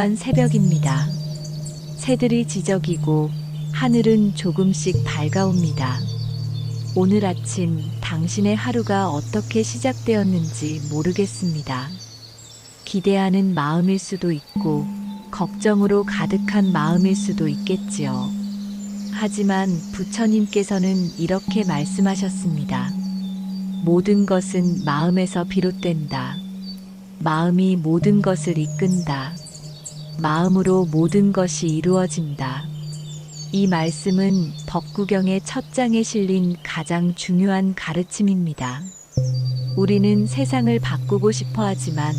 조용한 새벽입니다. 새들이 지저귀고 하늘은 조금씩 밝아옵니다. 오늘 아침 당신의 하루가 어떻게 시작되었는지 모르겠습니다. 기대하는 마음일 수도 있고 걱정으로 가득한 마음일 수도 있겠지요. 하지만 부처님께서는 이렇게 말씀하셨습니다. 모든 것은 마음에서 비롯된다. 마음이 모든 것을 이끈다. 마음으로 모든 것이 이루어진다. 이 말씀은 법구경의 첫 장에 실린 가장 중요한 가르침입니다. 우리는 세상을 바꾸고 싶어 하지만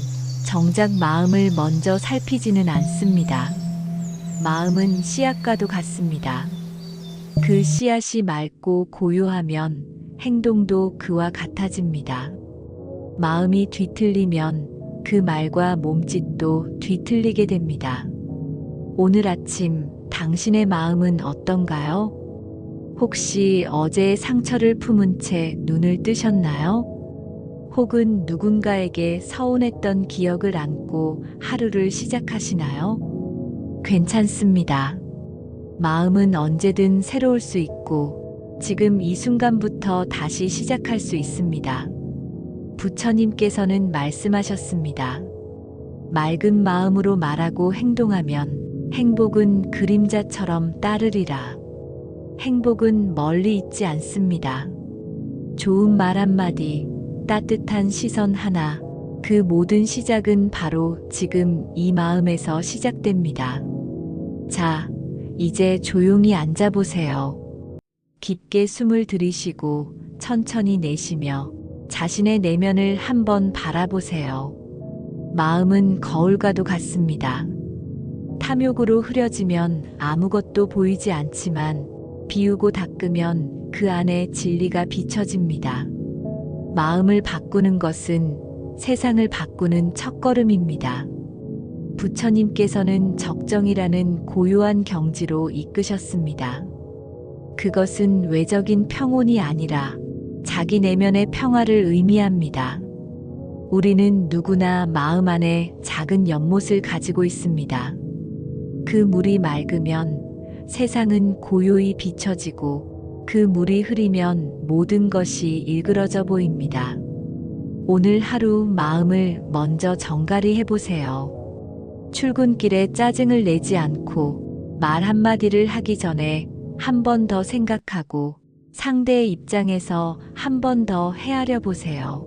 정작 마음을 먼저 살피지는 않습니다. 마음은 씨앗과도 같습니다. 그 씨앗이 맑고 고요하면 행동도 그와 같아집니다. 마음이 뒤틀리면 그 말과 몸짓도 뒤틀리게 됩니다. 오늘 아침 당신의 마음은 어떤가요? 혹시 어제의 상처를 품은 채 눈을 뜨셨나요? 혹은 누군가에게 서운했던 기억을 안고 하루를 시작하시나요? 괜찮습니다. 마음은 언제든 새로울 수 있고 지금 이 순간부터 다시 시작할 수 있습니다. 부처님께서는 말씀하셨습니다. 맑은 마음으로 말하고 행동하면 행복은 그림자처럼 따르리라. 행복은 멀리 있지 않습니다. 좋은 말 한마디, 따뜻한 시선 하나, 그 모든 시작은 바로 지금 이 마음에서 시작됩니다. 자, 이제 조용히 앉아보세요. 깊게 숨을 들이쉬고 천천히 내쉬며 자신의 내면을 한번 바라보세요. 마음은 거울과도 같습니다. 탐욕으로 흐려지면 아무것도 보이지 않지만 비우고 닦으면 그 안에 진리가 비춰집니다. 마음을 바꾸는 것은 세상을 바꾸는 첫걸음입니다. 부처님께서는 적정이라는 고요한 경지로 이끄셨습니다. 그것은 외적인 평온이 아니라 자기 내면의 평화를 의미합니다. 우리는 누구나 마음 안에 작은 연못을 가지고 있습니다. 그 물이 맑으면 세상은 고요히 비춰지고 그 물이 흐리면 모든 것이 일그러져 보입니다. 오늘 하루 마음을 먼저 정갈히 해보세요. 출근길에 짜증을 내지 않고 말 한마디를 하기 전에 한 번 더 생각하고 상대의 입장에서 한 번 더 헤아려 보세요.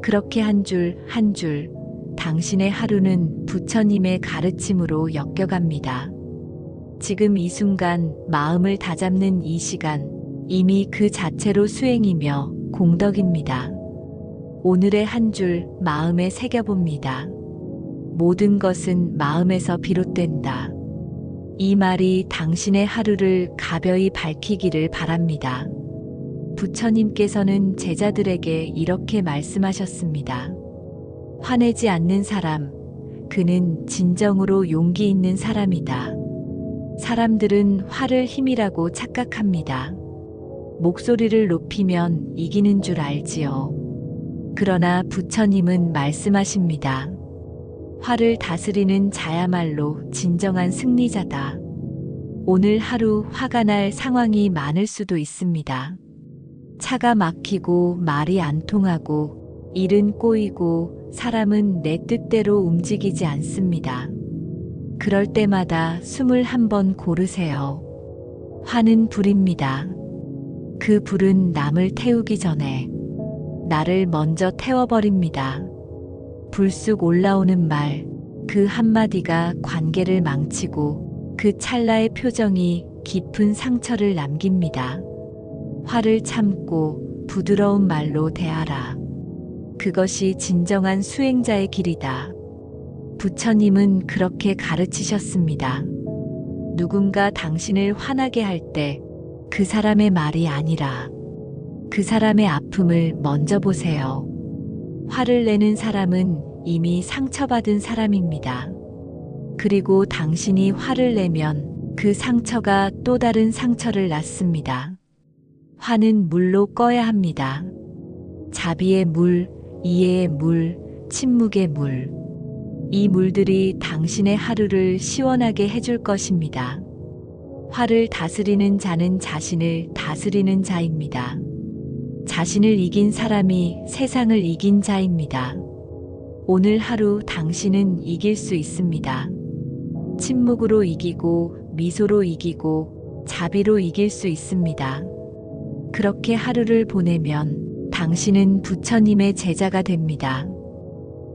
그렇게 한 줄 한 줄 당신의 하루는 부처님의 가르침으로 엮여갑니다. 지금 이 순간 마음을 다잡는 이 시간 이미 그 자체로 수행이며 공덕입니다. 오늘의 한 줄 마음에 새겨봅니다. 모든 것은 마음에서 비롯된다. 이 말이 당신의 하루를 가벼이 밝히기를 바랍니다. 부처님께서는 제자들에게 이렇게 말씀하셨습니다. 화내지 않는 사람, 그는 진정으로 용기 있는 사람이다. 사람들은 화를 힘이라고 착각합니다. 목소리를 높이면 이기는 줄 알지요. 그러나 부처님은 말씀하십니다. 화를 다스리는 자야말로 진정한 승리자다. 오늘 하루 화가 날 상황이 많을 수도 있습니다. 차가 막히고 말이 안 통하고 일은 꼬이고 사람은 내 뜻대로 움직이지 않습니다. 그럴 때마다 숨을 한번 고르세요. 화는 불입니다. 그 불은 남을 태우기 전에 나를 먼저 태워버립니다. 불쑥 올라오는 말, 그 한마디가 관계를 망치고 그 찰나의 표정이 깊은 상처를 남깁니다. 화를 참고 부드러운 말로 대하라. 그것이 진정한 수행자의 길이다. 부처님은 그렇게 가르치셨습니다. 누군가 당신을 화나게 할 때 그 사람의 말이 아니라 그 사람의 아픔을 먼저 보세요. 화를 내는 사람은 이미 상처받은 사람입니다. 그리고 당신이 화를 내면 그 상처가 또 다른 상처를 낳습니다. 화는 물로 꺼야 합니다. 자비의 물, 이해의 물, 침묵의 물. 이 물들이 당신의 하루를 시원하게 해줄 것입니다. 화를 다스리는 자는 자신을 다스리는 자입니다. 자신을 이긴 사람이 세상을 이긴 자입니다. 오늘 하루 당신은 이길 수 있습니다. 침묵으로 이기고, 미소로 이기고, 자비로 이길 수 있습니다. 그렇게 하루를 보내면 당신은 부처님의 제자가 됩니다.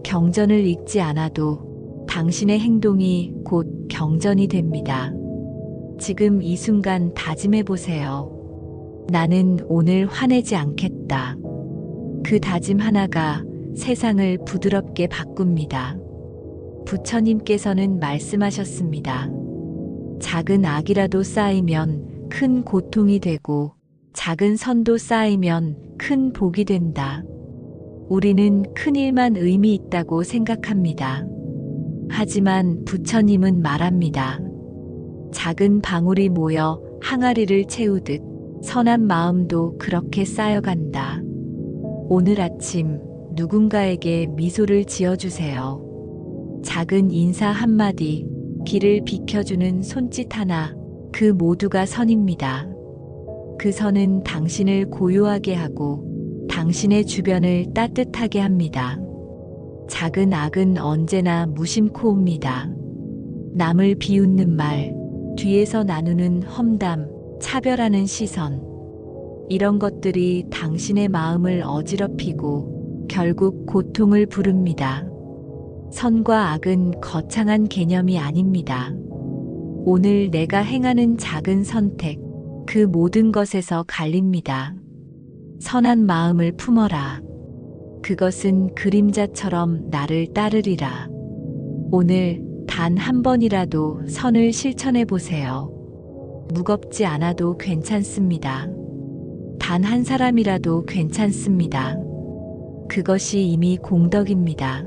경전을 읽지 않아도 당신의 행동이 곧 경전이 됩니다. 지금 이 순간 다짐해 보세요. 나는 오늘 화내지 않겠다. 그 다짐 하나가 세상을 부드럽게 바꿉니다. 부처님께서는 말씀하셨습니다. 작은 악이라도 쌓이면 큰 고통이 되고 작은 선도 쌓이면 큰 복이 된다. 우리는 큰 일만 의미 있다고 생각합니다. 하지만 부처님은 말합니다. 작은 방울이 모여 항아리를 채우듯 선한 마음도 그렇게 쌓여간다. 오늘 아침 누군가에게 미소를 지어주세요. 작은 인사 한마디, 길을 비켜주는 손짓 하나, 그 모두가 선입니다. 그 선은 당신을 고요하게 하고 당신의 주변을 따뜻하게 합니다. 작은 악은 언제나 무심코 옵니다. 남을 비웃는 말, 뒤에서 나누는 험담, 차별하는 시선. 이런 것들이 당신의 마음을 어지럽히고 결국 고통을 부릅니다. 선과 악은 거창한 개념이 아닙니다. 오늘 내가 행하는 작은 선택, 그 모든 것에서 갈립니다. 선한 마음을 품어라. 그것은 그림자처럼 나를 따르리라. 오늘 단 한 번이라도 선을 실천해 보세요. 무겁지 않아도 괜찮습니다. 단 한 사람이라도 괜찮습니다. 그것이 이미 공덕입니다.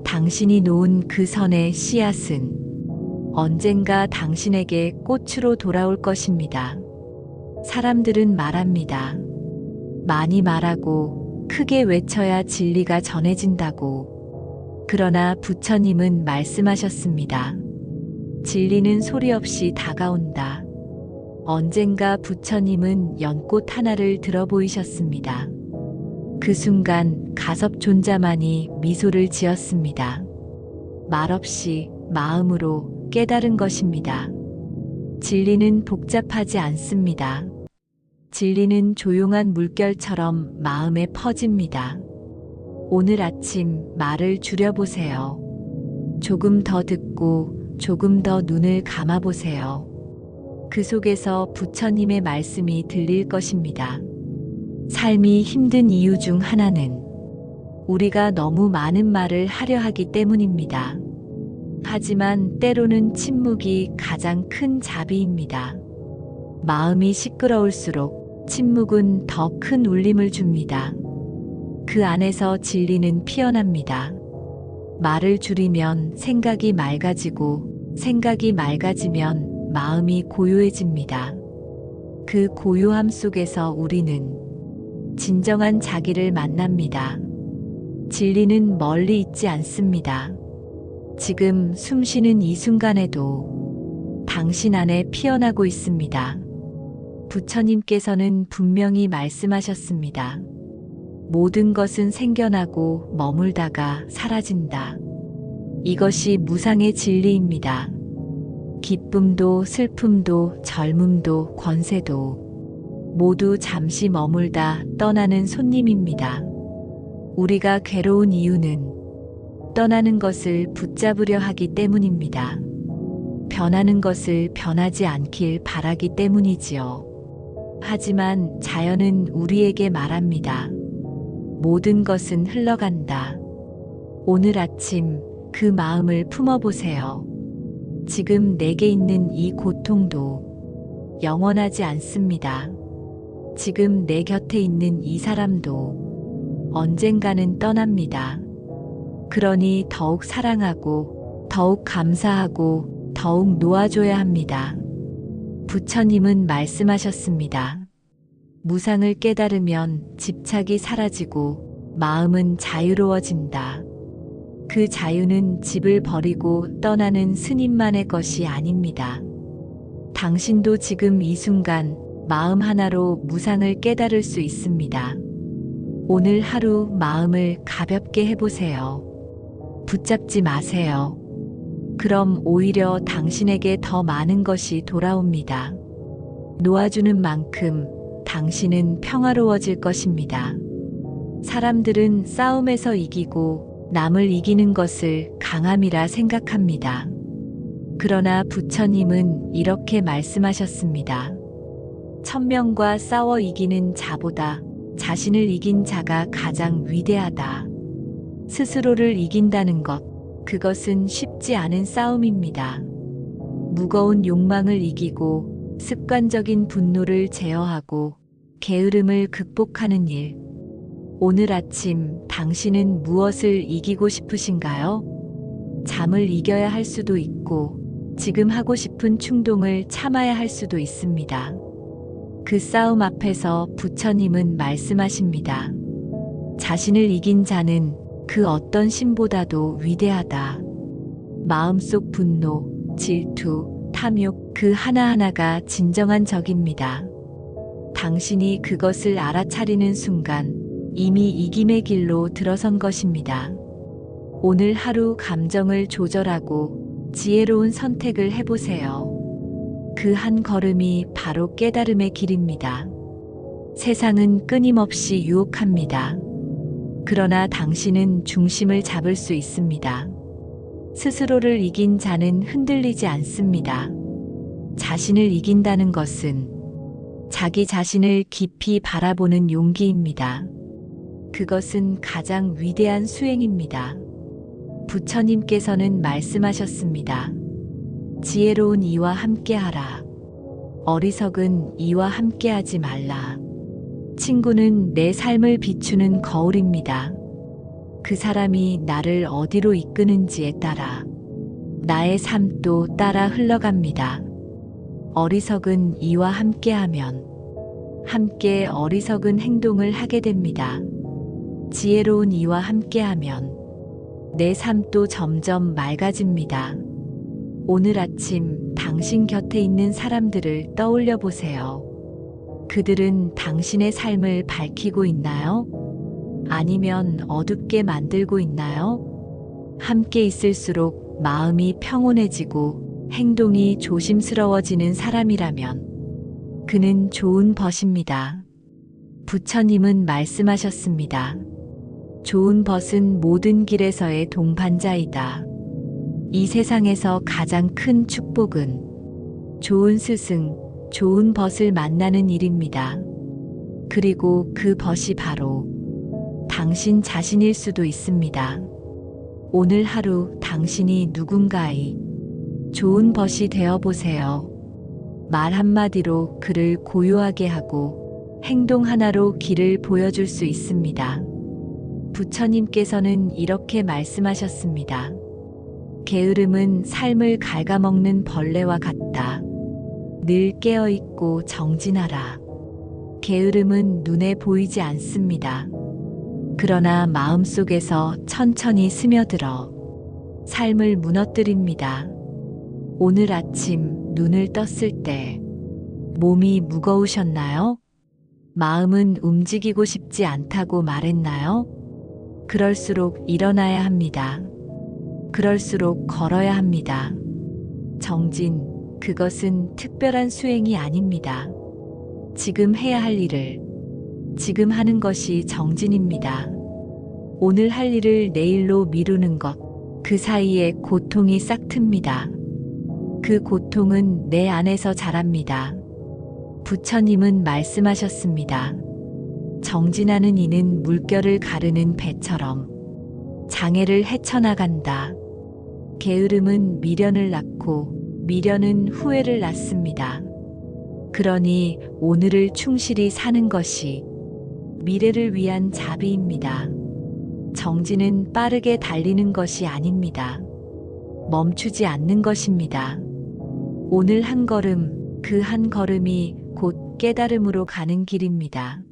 당신이 놓은 그 선의 씨앗은 언젠가 당신에게 꽃으로 돌아올 것입니다. 사람들은 말합니다. 많이 말하고 크게 외쳐야 진리가 전해진다고. 그러나 부처님은 말씀하셨습니다. 진리는 소리 없이 다가온다. 언젠가 부처님은 연꽃 하나를 들어 보이셨습니다. 그 순간 가섭존자만이 미소를 지었습니다. 말없이 마음으로 깨달은 것입니다. 진리는 복잡하지 않습니다. 진리는 조용한 물결처럼 마음에 퍼집니다. 오늘 아침 말을 줄여보세요. 조금 더 듣고 조금 더 눈을 감아보세요. 그 속에서 부처님의 말씀이 들릴 것입니다. 삶이 힘든 이유 중 하나는 우리가 너무 많은 말을 하려 하기 때문입니다. 하지만 때로는 침묵이 가장 큰 자비입니다. 마음이 시끄러울수록 침묵은 더 큰 울림을 줍니다. 그 안에서 진리는 피어납니다. 말을 줄이면 생각이 맑아지고 생각이 맑아지면 마음이 고요해집니다. 그 고요함 속에서 우리는 진정한 자기를 만납니다. 진리는 멀리 있지 않습니다. 지금 숨쉬는 이 순간에도 당신 안에 피어나고 있습니다. 부처님께서는 분명히 말씀하셨습니다. 모든 것은 생겨나고 머물다가 사라진다. 이것이 무상의 진리입니다. 기쁨도 슬픔도 젊음도 권세도 모두 잠시 머물다 떠나는 손님입니다. 우리가 괴로운 이유는 떠나는 것을 붙잡으려 하기 때문입니다. 변하는 것을 변하지 않길 바라기 때문이지요. 하지만 자연은 우리에게 말합니다. 모든 것은 흘러간다. 오늘 아침 그 마음을 품어보세요. 지금 내게 있는 이 고통도 영원하지 않습니다. 지금 내 곁에 있는 이 사람도 언젠가는 떠납니다. 그러니 더욱 사랑하고 더욱 감사하고 더욱 놓아줘야 합니다. 부처님은 말씀하셨습니다. 무상을 깨달으면 집착이 사라지고 마음은 자유로워진다. 그 자유는 집을 버리고 떠나는 스님만의 것이 아닙니다. 당신도 지금 이 순간 마음 하나로 무상을 깨달을 수 있습니다. 오늘 하루 마음을 가볍게 해보세요. 붙잡지 마세요. 그럼 오히려 당신에게 더 많은 것이 돌아옵니다. 놓아주는 만큼 당신은 평화로워질 것입니다. 사람들은 싸움에서 이기고 남을 이기는 것을 강함이라 생각합니다. 그러나 부처님은 이렇게 말씀하셨습니다. 1000명과 싸워 이기는 자보다 자신을 이긴 자가 가장 위대하다. 스스로를 이긴다는 것, 그것은 쉽지 않은 싸움입니다. 무거운 욕망을 이기고 습관적인 분노를 제어하고 게으름을 극복하는 일. 오늘 아침 당신은 무엇을 이기고 싶으신가요? 잠을 이겨야 할 수도 있고 지금 하고 싶은 충동을 참아야 할 수도 있습니다. 그 싸움 앞에서 부처님은 말씀하십니다. 자신을 이긴 자는 그 어떤 신보다도 위대하다. 마음속 분노, 질투, 탐욕 그 하나하나가 진정한 적입니다. 당신이 그것을 알아차리는 순간 이미 이김의 길로 들어선 것입니다. 오늘 하루 감정을 조절하고 지혜로운 선택을 해보세요. 그 한 걸음이 바로 깨달음의 길입니다. 세상은 끊임없이 유혹합니다. 그러나 당신은 중심을 잡을 수 있습니다. 스스로를 이긴 자는 흔들리지 않습니다. 자신을 이긴다는 것은 자기 자신을 깊이 바라보는 용기입니다. 그것은 가장 위대한 수행입니다. 부처님께서는 말씀하셨습니다. 지혜로운 이와 함께하라. 어리석은 이와 함께하지 말라. 친구는 내 삶을 비추는 거울입니다. 그 사람이 나를 어디로 이끄는지에 따라 나의 삶도 따라 흘러갑니다. 어리석은 이와 함께하면 함께 어리석은 행동을 하게 됩니다. 지혜로운 이와 함께하면 내 삶도 점점 맑아집니다. 오늘 아침 당신 곁에 있는 사람들을 떠올려 보세요. 그들은 당신의 삶을 밝히고 있나요? 아니면 어둡게 만들고 있나요? 함께 있을수록 마음이 평온해지고 행동이 조심스러워지는 사람이라면 그는 좋은 벗입니다. 부처님은 말씀하셨습니다. 좋은 벗은 모든 길에서의 동반자이다. 이 세상에서 가장 큰 축복은 좋은 스승, 좋은 벗을 만나는 일입니다. 그리고 그 벗이 바로 당신 자신일 수도 있습니다. 오늘 하루 당신이 누군가의 좋은 벗이 되어 보세요. 말 한마디로 그를 고요하게 하고 행동 하나로 길을 보여줄 수 있습니다. 부처님께서는 이렇게 말씀하셨습니다. 게으름은 삶을 갉아먹는 벌레와 같다. 늘 깨어있고 정진하라. 게으름은 눈에 보이지 않습니다. 그러나 마음속에서 천천히 스며들어 삶을 무너뜨립니다. 오늘 아침 눈을 떴을 때 몸이 무거우셨나요? 마음은 움직이고 싶지 않다고 말했나요? 그럴수록 일어나야 합니다. 그럴수록 걸어야 합니다. 정진, 그것은 특별한 수행이 아닙니다. 지금 해야 할 일을 지금 하는 것이 정진입니다. 오늘 할 일을 내일로 미루는 것, 그 사이에 고통이 싹틉니다. 그 고통은 내 안에서 자랍니다. 부처님은 말씀하셨습니다. 정진하는 이는 물결을 가르는 배처럼 장애를 헤쳐나간다. 게으름은 미련을 낳고 미련은 후회를 낳습니다. 그러니 오늘을 충실히 사는 것이 미래를 위한 자비입니다. 정진은 빠르게 달리는 것이 아닙니다. 멈추지 않는 것입니다. 오늘 한 걸음, 그 한 걸음이 곧 깨달음으로 가는 길입니다.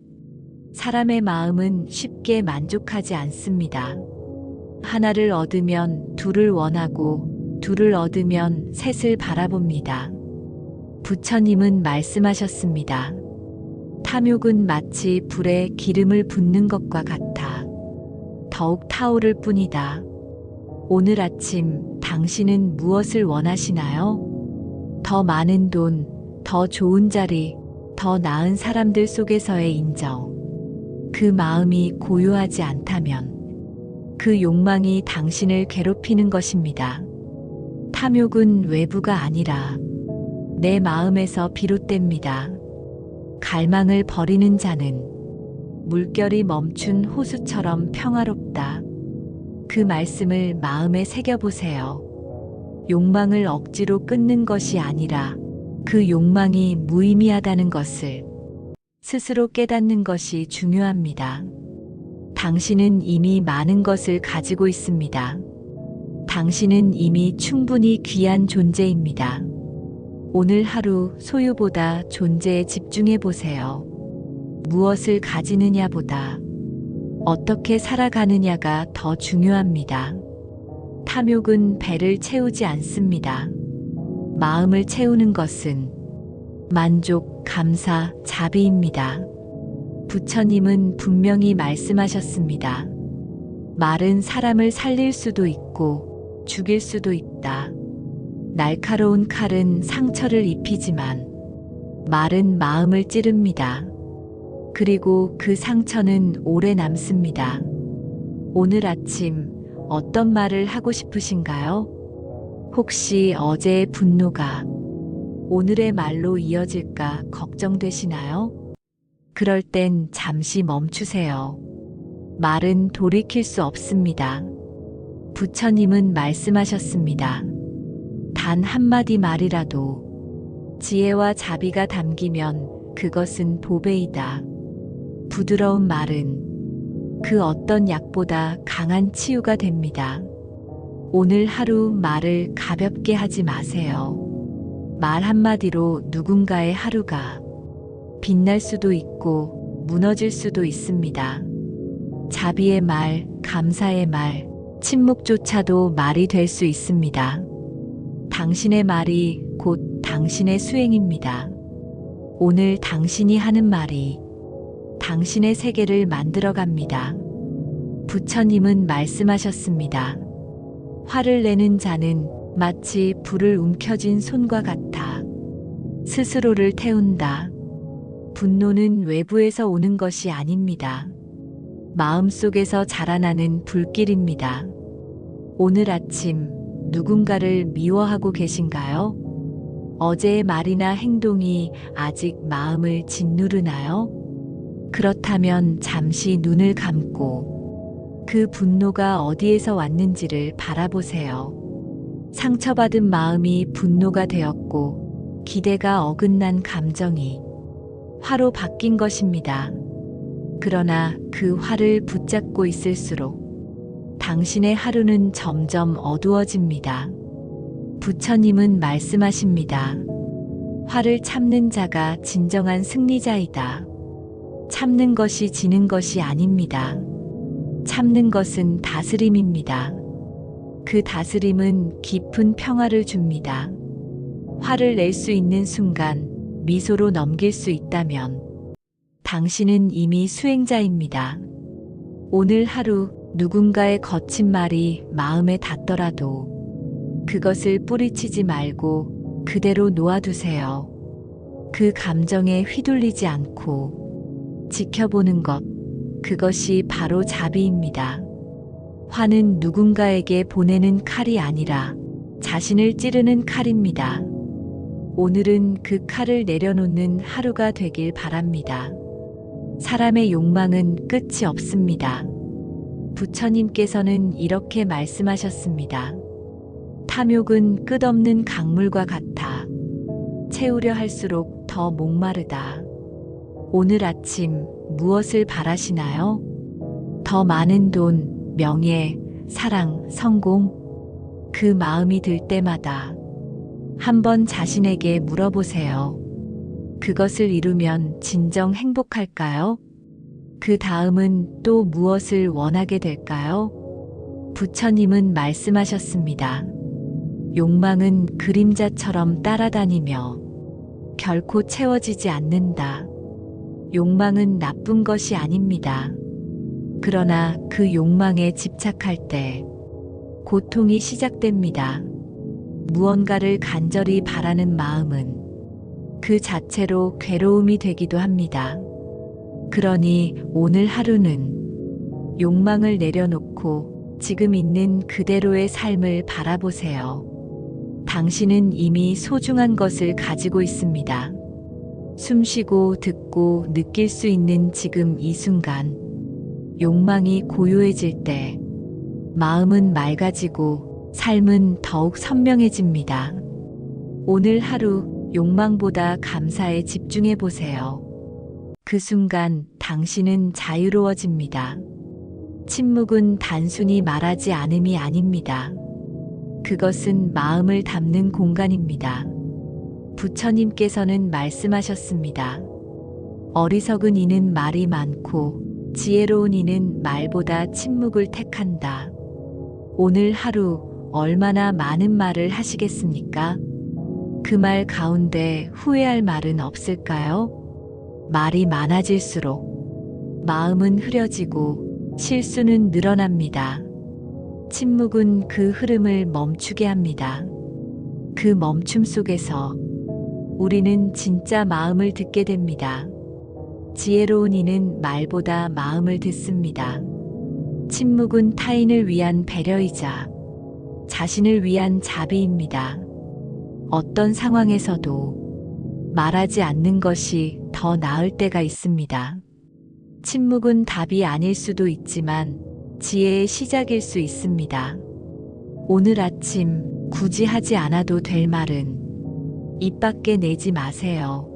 사람의 마음은 쉽게 만족하지 않습니다. 하나를 얻으면 둘을 원하고 둘을 얻으면 셋을 바라봅니다. 부처님은 말씀하셨습니다. 탐욕은 마치 불에 기름을 붓는 것과 같아 더욱 타오를 뿐이다. 오늘 아침 당신은 무엇을 원하시나요? 더 많은 돈, 더 좋은 자리, 더 나은 사람들 속에서의 인정. 그 마음이 고요하지 않다면 그 욕망이 당신을 괴롭히는 것입니다. 탐욕은 외부가 아니라 내 마음에서 비롯됩니다. 갈망을 버리는 자는 물결이 멈춘 호수처럼 평화롭다. 그 말씀을 마음에 새겨보세요. 욕망을 억지로 끊는 것이 아니라 그 욕망이 무의미하다는 것을 스스로 깨닫는 것이 중요합니다. 당신은 이미 많은 것을 가지고 있습니다. 당신은 이미 충분히 귀한 존재입니다. 오늘 하루 소유보다 존재에 집중해 보세요. 무엇을 가지느냐보다 어떻게 살아가느냐가 더 중요합니다. 탐욕은 배를 채우지 않습니다. 마음을 채우는 것은 만족, 감사, 자비입니다. 부처님은 분명히 말씀하셨습니다. 말은 사람을 살릴 수도 있고 죽일 수도 있다. 날카로운 칼은 상처를 입히지만 말은 마음을 찌릅니다. 그리고 그 상처는 오래 남습니다. 오늘 아침 어떤 말을 하고 싶으신가요? 혹시 어제의 분노가 오늘의 말로 이어질까 걱정되시나요? 그럴 땐 잠시 멈추세요. 말은 돌이킬 수 없습니다. 부처님은 말씀하셨습니다. 단 한마디 말이라도 지혜와 자비가 담기면 그것은 보배이다. 부드러운 말은 그 어떤 약보다 강한 치유가 됩니다. 오늘 하루 말을 가볍게 하지 마세요. 말 한마디로 누군가의 하루가 빛날 수도 있고 무너질 수도 있습니다. 자비의 말, 감사의 말, 침묵조차도 말이 될 수 있습니다. 당신의 말이 곧 당신의 수행입니다. 오늘 당신이 하는 말이 당신의 세계를 만들어갑니다. 부처님은 말씀하셨습니다. 화를 내는 자는 마치 불을 움켜쥔 손과 같아 스스로를 태운다. 분노는 외부에서 오는 것이 아닙니다. 마음속에서 자라나는 불길입니다. 오늘 아침 누군가를 미워하고 계신가요? 어제의 말이나 행동이 아직 마음을 짓누르나요? 그렇다면 잠시 눈을 감고 그 분노가 어디에서 왔는지를 바라보세요. 상처받은 마음이 분노가 되었고 기대가 어긋난 감정이 화로 바뀐 것입니다. 그러나 그 화를 붙잡고 있을수록 당신의 하루는 점점 어두워집니다. 부처님은 말씀하십니다. 화를 참는 자가 진정한 승리자이다. 참는 것이 지는 것이 아닙니다. 참는 것은 다스림입니다. 그 다스림은 깊은 평화를 줍니다. 화를 낼 수 있는 순간 미소로 넘길 수 있다면 당신은 이미 수행자입니다. 오늘 하루 누군가의 거친 말이 마음에 닿더라도 그것을 뿌리치지 말고 그대로 놓아두세요. 그 감정에 휘둘리지 않고 지켜보는 것, 그것이 바로 자비입니다. 화는 누군가에게 보내는 칼이 아니라 자신을 찌르는 칼입니다. 오늘은 그 칼을 내려놓는 하루가 되길 바랍니다. 사람의 욕망은 끝이 없습니다. 부처님께서는 이렇게 말씀하셨습니다. 탐욕은 끝없는 강물과 같아 채우려 할수록 더 목마르다. 오늘 아침 무엇을 바라시나요? 더 많은 돈, 명예, 사랑, 성공? 그 마음이 들 때마다 한번 자신에게 물어보세요. 그것을 이루면 진정 행복할까요? 그 다음은 또 무엇을 원하게 될까요? 부처님은 말씀하셨습니다. 욕망은 그림자처럼 따라다니며 결코 채워지지 않는다. 욕망은 나쁜 것이 아닙니다. 그러나 그 욕망에 집착할 때 고통이 시작됩니다. 무언가를 간절히 바라는 마음은 그 자체로 괴로움이 되기도 합니다. 그러니 오늘 하루는 욕망을 내려놓고 지금 있는 그대로의 삶을 바라보세요. 당신은 이미 소중한 것을 가지고 있습니다. 숨쉬고 듣고 느낄 수 있는 지금 이 순간, 욕망이 고요해질 때 마음은 맑아지고 삶은 더욱 선명해집니다. 오늘 하루 욕망보다 감사에 집중해 보세요. 그 순간 당신은 자유로워집니다. 침묵은 단순히 말하지 않음이 아닙니다. 그것은 마음을 담는 공간입니다. 부처님께서는 말씀하셨습니다. 어리석은 이는 말이 많고 지혜로운 이는 말보다 침묵을 택한다. 오늘 하루 얼마나 많은 말을 하시겠습니까? 그 말 가운데 후회할 말은 없을까요? 말이 많아질수록 마음은 흐려지고 실수는 늘어납니다. 침묵은 그 흐름을 멈추게 합니다. 그 멈춤 속에서 우리는 진짜 마음을 듣게 됩니다. 지혜로운 이는 말보다 마음을 듣습니다. 침묵은 타인을 위한 배려이자 자신을 위한 자비입니다. 어떤 상황에서도 말하지 않는 것이 더 나을 때가 있습니다. 침묵은 답이 아닐 수도 있지만 지혜의 시작일 수 있습니다. 오늘 아침 굳이 하지 않아도 될 말은 입 밖에 내지 마세요.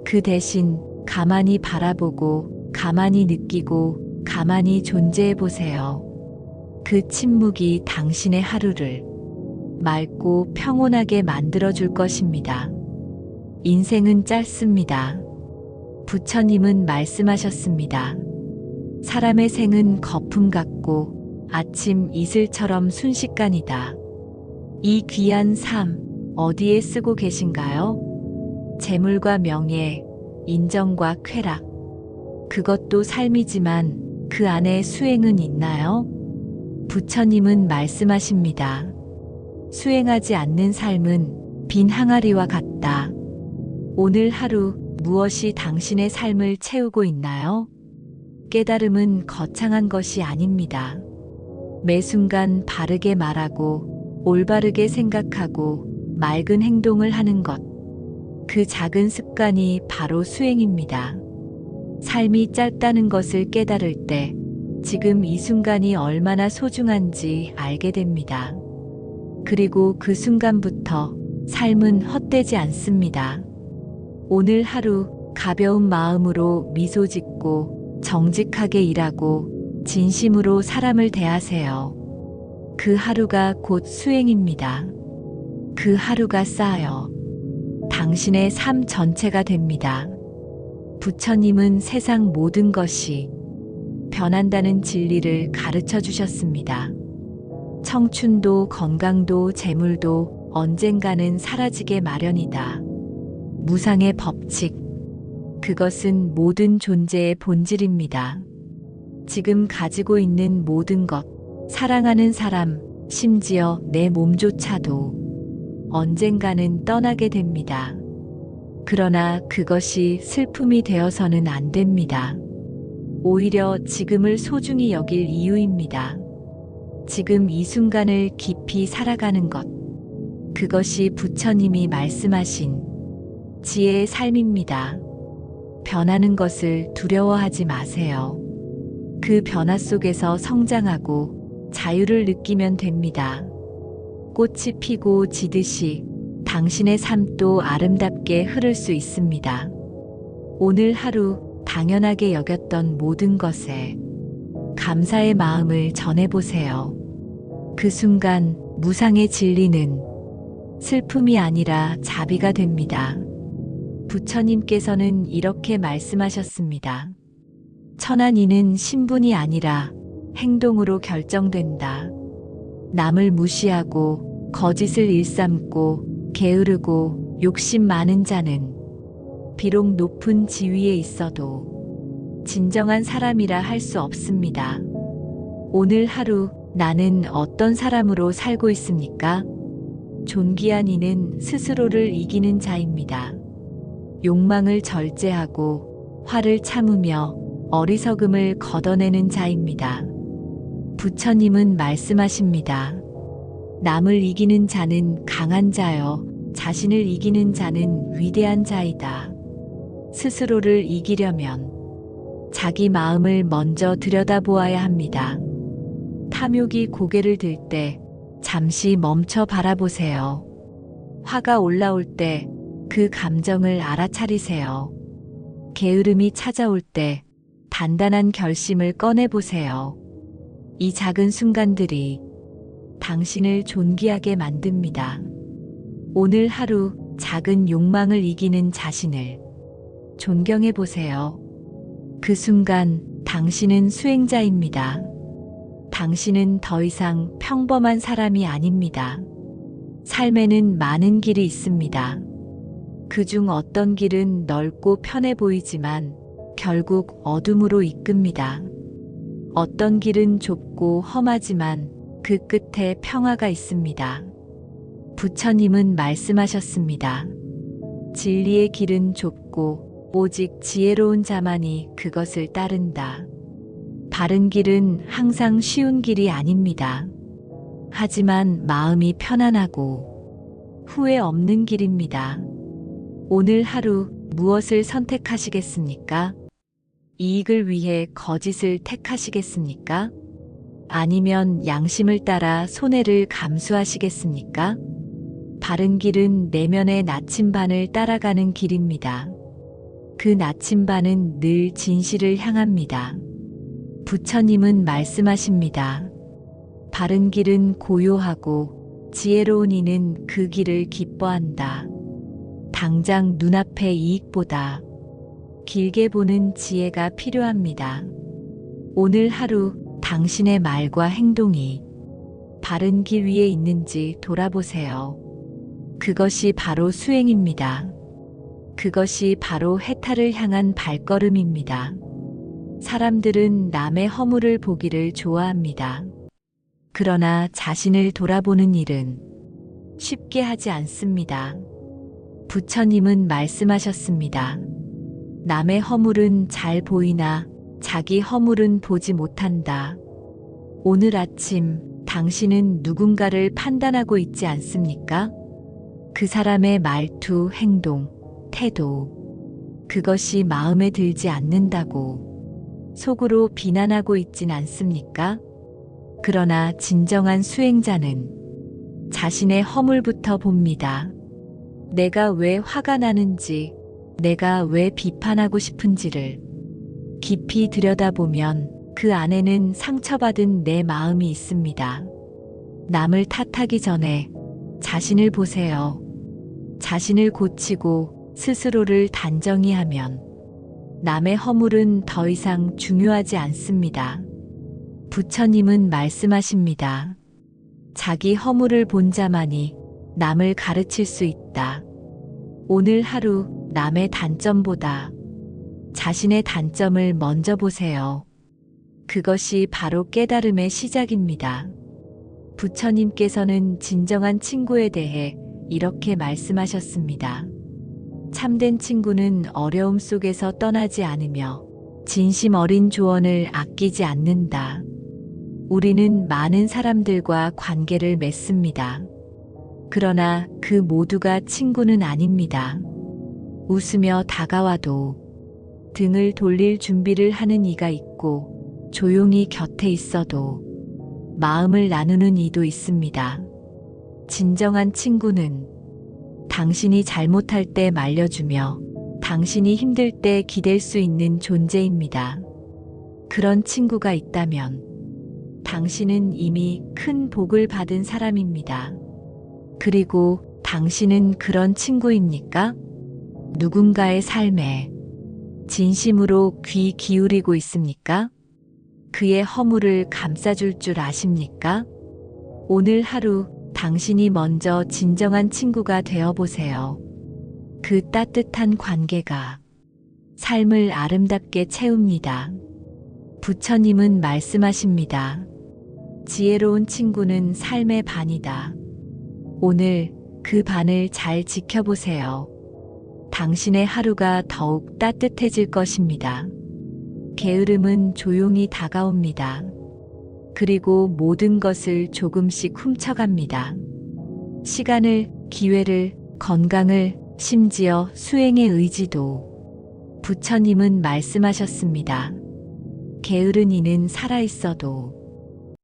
그 대신 가만히 바라보고, 가만히 느끼고, 가만히 존재해 보세요. 그 침묵이 당신의 하루를 맑고 평온하게 만들어줄 것입니다. 인생은 짧습니다. 부처님은 말씀하셨습니다. 사람의 생은 거품 같고 아침 이슬처럼 순식간이다. 이 귀한 삶 어디에 쓰고 계신가요? 재물과 명예, 인정과 쾌락. 그것도 삶이지만 그 안에 수행은 있나요? 부처님은 말씀하십니다. 수행하지 않는 삶은 빈 항아리와 같다. 오늘 하루 무엇이 당신의 삶을 채우고 있나요? 깨달음은 거창한 것이 아닙니다. 매 순간 바르게 말하고 올바르게 생각하고 맑은 행동을 하는 것. 그 작은 습관이 바로 수행입니다. 삶이 짧다는 것을 깨달을 때 지금 이 순간이 얼마나 소중한지 알게 됩니다. 그리고 그 순간부터 삶은 헛되지 않습니다. 오늘 하루 가벼운 마음으로 미소 짓고 정직하게 일하고 진심으로 사람을 대하세요. 그 하루가 곧 수행입니다. 그 하루가 쌓여 당신의 삶 전체가 됩니다. 부처님은 세상 모든 것이 변한다는 진리를 가르쳐 주셨습니다. 청춘도 건강도 재물도 언젠가는 사라지게 마련이다. 무상의 법칙. 그것은 모든 존재의 본질입니다. 지금 가지고 있는 모든 것, 사랑하는 사람, 심지어 내 몸조차도 언젠가는 떠나게 됩니다. 그러나 그것이 슬픔이 되어서는 안 됩니다. 오히려 지금을 소중히 여길 이유입니다. 지금 이 순간을 깊이 살아가는 것. 그것이 부처님이 말씀하신 지혜의 삶입니다. 변하는 것을 두려워하지 마세요. 그 변화 속에서 성장하고 자유를 느끼면 됩니다. 꽃이 피고 지듯이 당신의 삶도 아름답게 흐를 수 있습니다. 오늘 하루 당연하게 여겼던 모든 것에 감사의 마음을 전해보세요. 그 순간 무상의 진리는 슬픔이 아니라 자비가 됩니다. 부처님께서는 이렇게 말씀하셨습니다. 천한 이는 신분이 아니라 행동으로 결정된다. 남을 무시하고 거짓을 일삼고 게으르고 욕심 많은 자는 비록 높은 지위에 있어도 진정한 사람이라 할 수 없습니다. 오늘 하루 나는 어떤 사람으로 살고 있습니까? 존귀한 이는 스스로를 이기는 자입니다. 욕망을 절제하고 화를 참으며 어리석음을 걷어내는 자입니다. 부처님은 말씀하십니다. 남을 이기는 자는 강한 자여, 자신을 이기는 자는 위대한 자이다. 스스로를 이기려면 자기 마음을 먼저 들여다보아야 합니다. 탐욕이 고개를 들 때 잠시 멈춰 바라보세요. 화가 올라올 때 그 감정을 알아차리세요. 게으름이 찾아올 때 단단한 결심을 꺼내보세요. 이 작은 순간들이 당신을 존귀하게 만듭니다. 오늘 하루 작은 욕망을 이기는 자신을 존경해 보세요. 그 순간 당신은 수행자입니다. 당신은 더 이상 평범한 사람이 아닙니다. 삶에는 많은 길이 있습니다. 그중 어떤 길은 넓고 편해 보이지만 결국 어둠으로 이끕니다. 어떤 길은 좁고 험하지만 그 끝에 평화가 있습니다. 부처님은 말씀하셨습니다. 진리의 길은 좁고 오직 지혜로운 자만이 그것을 따른다. 바른 길은 항상 쉬운 길이 아닙니다. 하지만 마음이 편안하고 후회 없는 길입니다. 오늘 하루 무엇을 선택하시겠습니까? 이익을 위해 거짓을 택하시겠습니까? 아니면 양심을 따라 손해를 감수하시겠습니까? 바른 길은 내면의 나침반을 따라가는 길입니다. 그 나침반은 늘 진실을 향합니다. 부처님은 말씀하십니다. 바른 길은 고요하고 지혜로운 이는 그 길을 기뻐한다. 당장 눈앞의 이익보다 길게 보는 지혜가 필요합니다. 오늘 하루 당신의 말과 행동이 바른 길 위에 있는지 돌아보세요. 그것이 바로 수행입니다. 그것이 바로 해탈을 향한 발걸음입니다. 사람들은 남의 허물을 보기를 좋아합니다. 그러나 자신을 돌아보는 일은 쉽게 하지 않습니다. 부처님은 말씀하셨습니다. 남의 허물은 잘 보이나 자기 허물은 보지 못한다. 오늘 아침 당신은 누군가를 판단하고 있지 않습니까? 그 사람의 말투, 행동, 태도, 그것이 마음에 들지 않는다고 속으로 비난하고 있진 않습니까? 그러나 진정한 수행자는 자신의 허물부터 봅니다. 내가 왜 화가 나는지, 내가 왜 비판하고 싶은지를 깊이 들여다보면 그 안에는 상처받은 내 마음이 있습니다. 남을 탓하기 전에 자신을 보세요. 자신을 고치고 스스로를 단정히 하면 남의 허물은 더 이상 중요하지 않습니다. 부처님은 말씀하십니다. 자기 허물을 본 자만이 남을 가르칠 수 있다. 오늘 하루 남의 단점보다 자신의 단점을 먼저 보세요. 그것이 바로 깨달음의 시작입니다. 부처님께서는 진정한 친구에 대해 이렇게 말씀하셨습니다. 참된 친구는 어려움 속에서 떠나지 않으며 진심 어린 조언을 아끼지 않는다. 우리는 많은 사람들과 관계를 맺습니다. 그러나 그 모두가 친구는 아닙니다. 웃으며 다가와도 등을 돌릴 준비를 하는 이가 있고 조용히 곁에 있어도 마음을 나누는 이도 있습니다. 진정한 친구는 당신이 잘못할 때 말려주며 당신이 힘들 때 기댈 수 있는 존재입니다. 그런 친구가 있다면 당신은 이미 큰 복을 받은 사람입니다. 그리고 당신은 그런 친구입니까? 누군가의 삶에 진심으로 귀 기울이고 있습니까? 그의 허물을 감싸줄 줄 아십니까? 오늘 하루 당신이 먼저 진정한 친구가 되어 보세요. 그 따뜻한 관계가 삶을 아름답게 채웁니다. 부처님은 말씀하십니다. 지혜로운 친구는 삶의 반이다. 오늘 그 반을 잘 지켜보세요. 당신의 하루가 더욱 따뜻해질 것입니다. 게으름은 조용히 다가옵니다. 그리고 모든 것을 조금씩 훔쳐갑니다. 시간을, 기회를, 건강을, 심지어 수행의 의지도. 부처님은 말씀하셨습니다. 게으른 이는 살아있어도